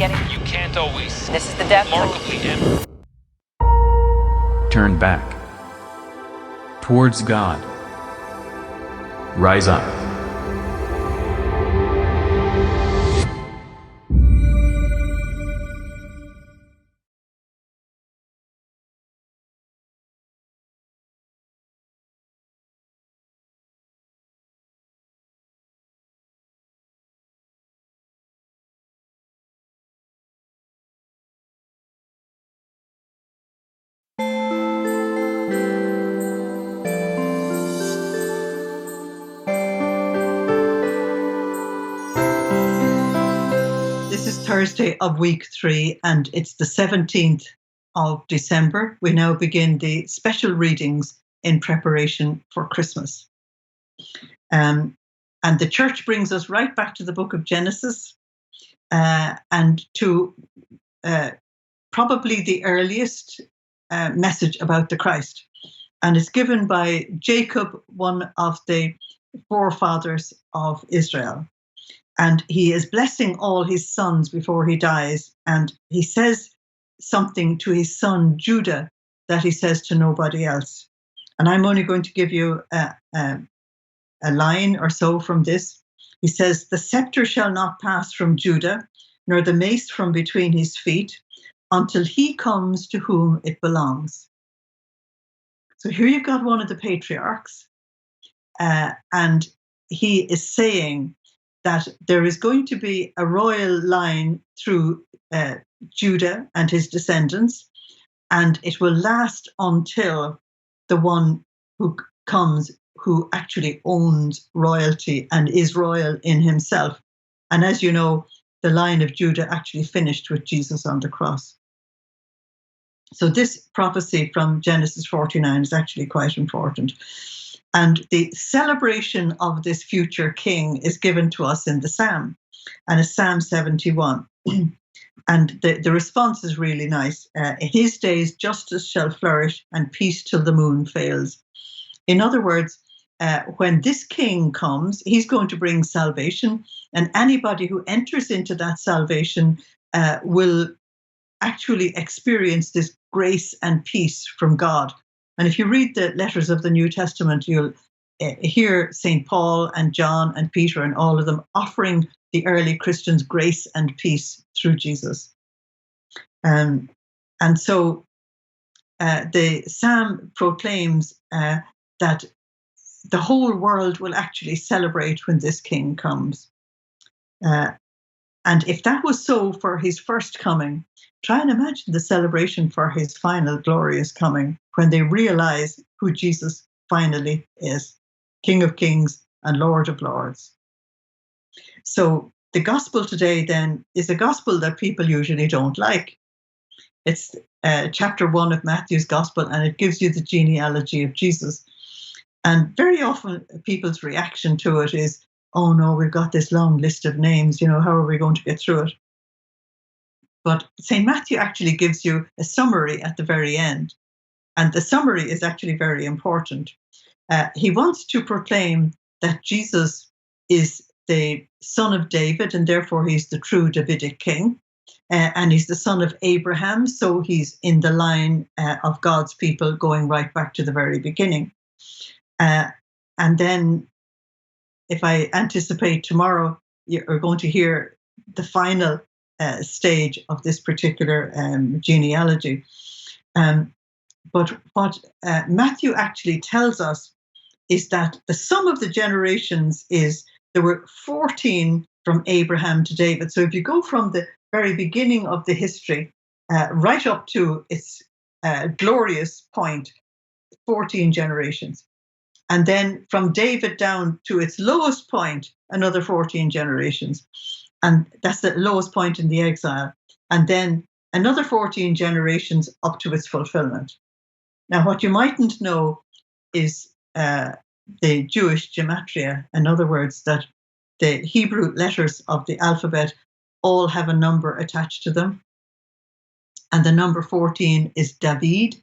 You can't always. This is the death. Remarkably empty. Turn back towards God. Rise up. This is Thursday of week 3, and it's the 17th of December. We now begin the special readings in preparation for Christmas. And the church brings us right back to the book of Genesis and to probably the earliest message about the Christ. And it's given by Jacob, one of the forefathers of Israel. And he is blessing all his sons before he dies. And he says something to his son Judah that he says to nobody else. And I'm only going to give you a line or so from this. He says, "The scepter shall not pass from Judah, nor the mace from between his feet, until he comes to whom it belongs." So here you've got one of the patriarchs, and he is saying that there is going to be a royal line through Judah and his descendants, and it will last until the one who comes, who actually owns royalty and is royal in himself. And as you know, the line of Judah actually finished with Jesus on the cross. So this prophecy from Genesis 49 is actually quite important. And the celebration of this future king is given to us in the Psalm, and it's Psalm 71. And the response is really nice. In his days, justice shall flourish and peace till the moon fails. In other words, when this king comes, he's going to bring salvation, and anybody who enters into that salvation will actually experience this grace and peace from God. And if you read the letters of the New Testament, you'll hear St. Paul and John and Peter and all of them offering the early Christians grace and peace through Jesus. And so the Psalm proclaims that the whole world will actually celebrate when this king comes. And if that was so for his first coming, try and imagine the celebration for his final glorious coming, when they realize who Jesus finally is, King of Kings and Lord of Lords. So the gospel today then is a gospel that people usually don't like. It's chapter 1 of Matthew's gospel, and it gives you the genealogy of Jesus. And very often people's reaction to it is, oh no, we've got this long list of names, how are we going to get through it? But St. Matthew actually gives you a summary at the very end. And the summary is actually very important. He wants to proclaim that Jesus is the son of David, and therefore he's the true Davidic king. And he's the son of Abraham, so he's in the line of God's people going right back to the very beginning. And then, if I anticipate tomorrow, you're going to hear the final stage of this particular genealogy. But what Matthew actually tells us is that the sum of the generations is there were 14 from Abraham to David. So if you go from the very beginning of the history right up to its glorious point, 14 generations. And then from David down to its lowest point, another 14 generations. And that's the lowest point in the exile. And then another 14 generations up to its fulfillment. Now, what you mightn't know is the Jewish gematria. In other words, that the Hebrew letters of the alphabet all have a number attached to them. And the number 14 is David.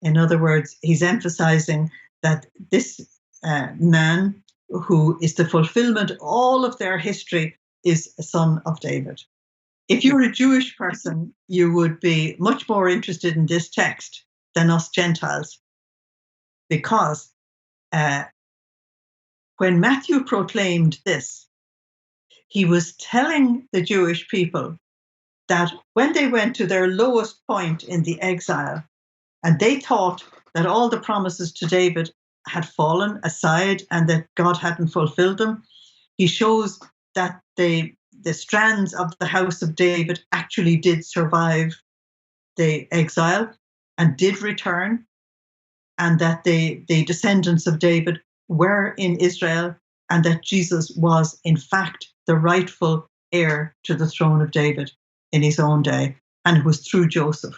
In other words, he's emphasizing that this man, who is the fulfillment of all of their history, is a son of David. If you're a Jewish person, you would be much more interested in this text than us Gentiles, because when Matthew proclaimed this, he was telling the Jewish people that when they went to their lowest point in the exile, and they thought that all the promises to David had fallen aside and that God hadn't fulfilled them, he shows that the strands of the house of David actually did survive the exile and did return, and that the descendants of David were in Israel, and that Jesus was, in fact, the rightful heir to the throne of David in his own day, and it was through Joseph.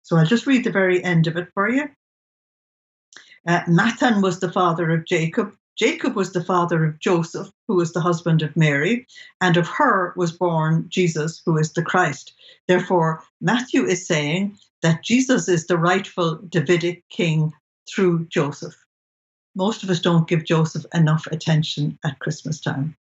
So I'll just read the very end of it for you. Mathan was the father of Jacob. Jacob was the father of Joseph, who was the husband of Mary, and of her was born Jesus, who is the Christ. Therefore, Matthew is saying that Jesus is the rightful Davidic king through Joseph. Most of us don't give Joseph enough attention at Christmas time.